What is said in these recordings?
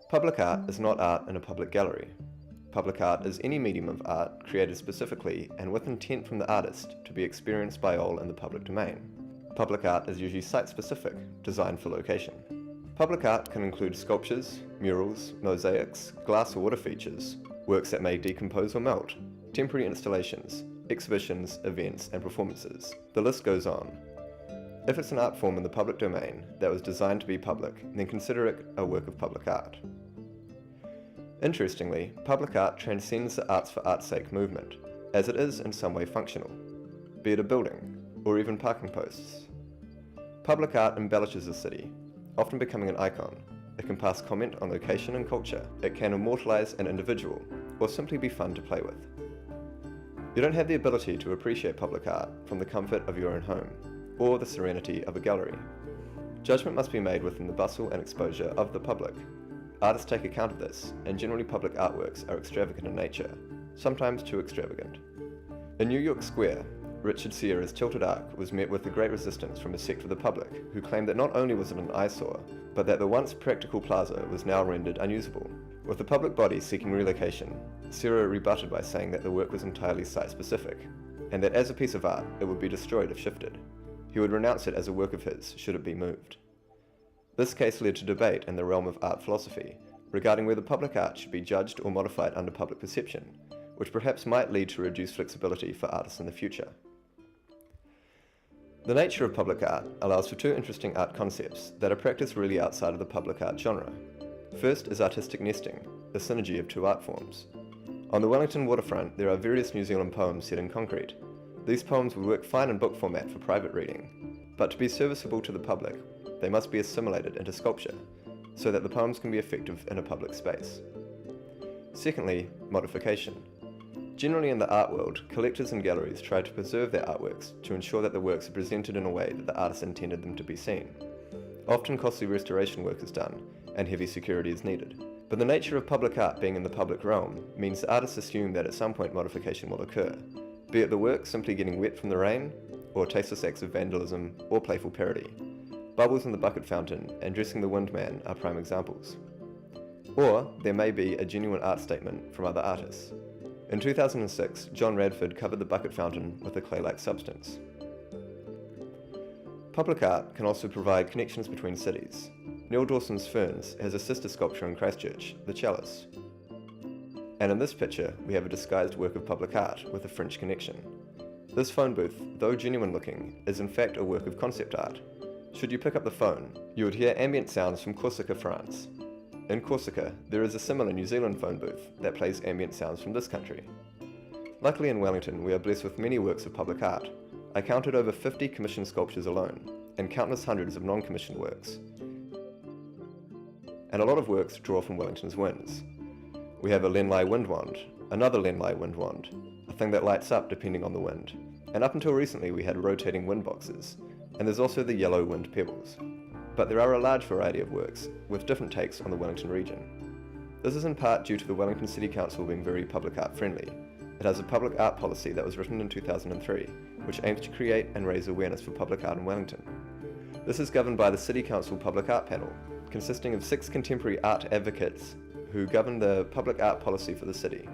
Public art is not art in a public gallery. Public art is any medium of art created specifically and with intent from the artist to be experienced by all in the public domain. Public art is usually site-specific, designed for location. Public art can include sculptures, murals, mosaics, glass or water features, works that may decompose or melt, temporary installations, exhibitions, events, and performances. The list goes on. If it's an art form in the public domain that was designed to be public, then consider it a work of public art. Interestingly, public art transcends the arts for art's sake movement, as it is in some way functional, be it a building, or even parking posts. Public art embellishes a city, often becoming an icon. It can pass comment on location and culture. It can immortalize an individual, or simply be fun to play with. You don't have the ability to appreciate public art from the comfort of your own home, or the serenity of a gallery. Judgment must be made within the bustle and exposure of the public. Artists take account of this, and generally public artworks are extravagant in nature, sometimes too extravagant. In New York Square, Richard Sierra's Tilted Arc was met with a great resistance from a sect of the public, who claimed that not only was it an eyesore, but that the once practical plaza was now rendered unusable. With the public body seeking relocation, Sierra rebutted by saying that the work was entirely site-specific, and that as a piece of art, it would be destroyed if shifted. He would renounce it as a work of his should it be moved. This case led to debate in the realm of art philosophy regarding whether public art should be judged or modified under public perception, which perhaps might lead to reduced flexibility for artists in the future. The nature of public art allows for two interesting art concepts that are practiced really outside of the public art genre. First is artistic nesting, the synergy of two art forms. On the Wellington waterfront, there are various New Zealand poems set in concrete. These poems would work fine in book format for private reading, but to be serviceable to the public, they must be assimilated into sculpture, so that the poems can be effective in a public space. Secondly, modification. Generally in the art world, collectors and galleries try to preserve their artworks to ensure that the works are presented in a way that the artist intended them to be seen. Often costly restoration work is done, and heavy security is needed. But the nature of public art being in the public realm means that artists assume that at some point modification will occur, be it the work simply getting wet from the rain, or tasteless acts of vandalism or playful parody. Bubbles in the bucket fountain and dressing the windman are prime examples. Or there may be a genuine art statement from other artists. In 2006, John Radford covered the bucket fountain with a clay-like substance. Public art can also provide connections between cities. Neil Dawson's Ferns has a sister sculpture in Christchurch, the Chalice. And in this picture, we have a disguised work of public art with a French connection. This phone booth, though genuine looking, is in fact a work of concept art. Should you pick up the phone, you would hear ambient sounds from Corsica, France. In Corsica, there is a similar New Zealand phone booth that plays ambient sounds from this country. Luckily in Wellington, we are blessed with many works of public art. I counted over 50 commissioned sculptures alone, and countless hundreds of non-commissioned works. And a lot of works draw from Wellington's winds. We have a Lenlai wind wand, another Lenlai wind wand, a thing that lights up depending on the wind. And up until recently we had rotating wind boxes, and there's also the yellow wind pebbles. But there are a large variety of works, with different takes on the Wellington region. This is in part due to the Wellington City Council being very public art friendly. It has a public art policy that was written in 2003, which aims to create and raise awareness for public art in Wellington. This is governed by the City Council Public Art Panel, consisting of 6 contemporary art advocates who govern the public art policy for the city.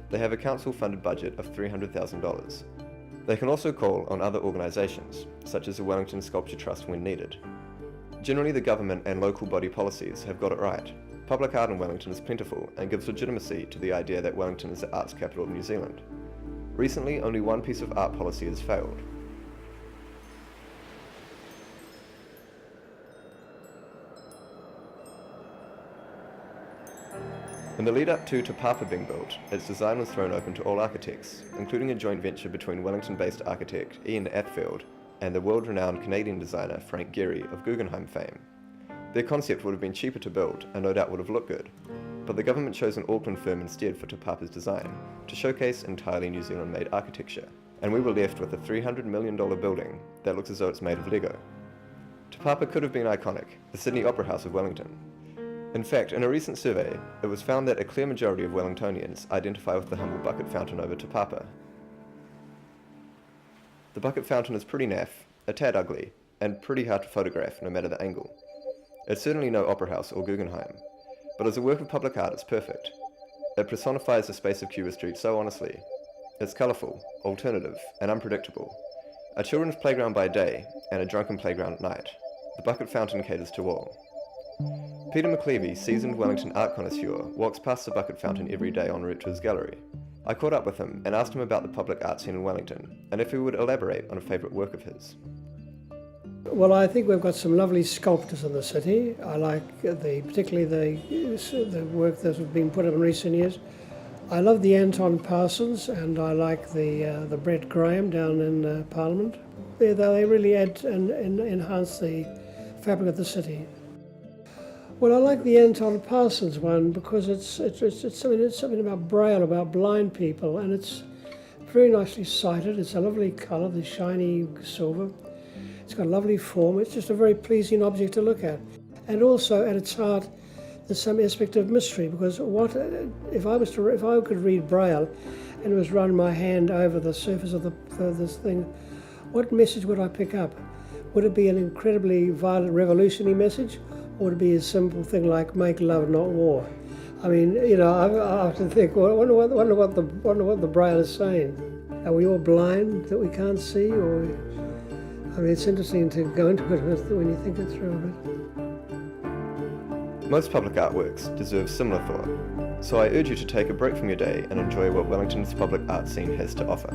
They have a council-funded budget of $300,000. They can also call on other organisations, such as the Wellington Sculpture Trust when needed. Generally, the government and local body policies have got it right. Public art in Wellington is plentiful and gives legitimacy to the idea that Wellington is the arts capital of New Zealand. Recently, only one piece of art policy has failed. In the lead-up to Te Papa being built, its design was thrown open to all architects, including a joint venture between Wellington-based architect Ian Athfield and the world-renowned Canadian designer Frank Gehry of Guggenheim fame. Their concept would have been cheaper to build and no doubt would have looked good, but the government chose an Auckland firm instead for Te Papa's design to showcase entirely New Zealand-made architecture, and we were left with a $300 million building that looks as though it's made of Lego. Te Papa could have been iconic, the Sydney Opera House of Wellington, In fact, in a recent survey, it was found that a clear majority of Wellingtonians identify with the humble bucket fountain over Te Papa. The bucket fountain is pretty naff, a tad ugly, and pretty hard to photograph no matter the angle. It's certainly no opera house or Guggenheim, but as a work of public art it's perfect. It personifies the space of Cuba Street so honestly. It's colourful, alternative, and unpredictable. A children's playground by day, and a drunken playground at night. The bucket fountain caters to all. Peter McLeavy, seasoned Wellington art connoisseur, walks past the bucket fountain every day en route to his gallery. I caught up with him and asked him about the public art scene in Wellington, and if he would elaborate on a favourite work of his. Well, I think we've got some lovely sculptors in the city. I like particularly the work that has been put up in recent years. I love the Anton Parsons, and I like the Brett Graham down in Parliament. They really add and enhance the fabric of the city. Well, I like the Anton Parsons one because it's something about Braille, about blind people, and it's very nicely sighted. It's a lovely colour, the shiny silver. It's got a lovely form. It's just a very pleasing object to look at. And also, at its heart, there's some aspect of mystery, because if I could read Braille and was run my hand over the surface of this thing, what message would I pick up? Would it be an incredibly violent revolutionary message, or would it be a simple thing like "make love, not war"? I mean, I often think, well, I wonder what the Braille is saying. Are we all blind that we can't see, or? I mean, it's interesting to go into it when you think it through a bit. Most public artworks deserve similar thought, so I urge you to take a break from your day and enjoy what Wellington's public art scene has to offer.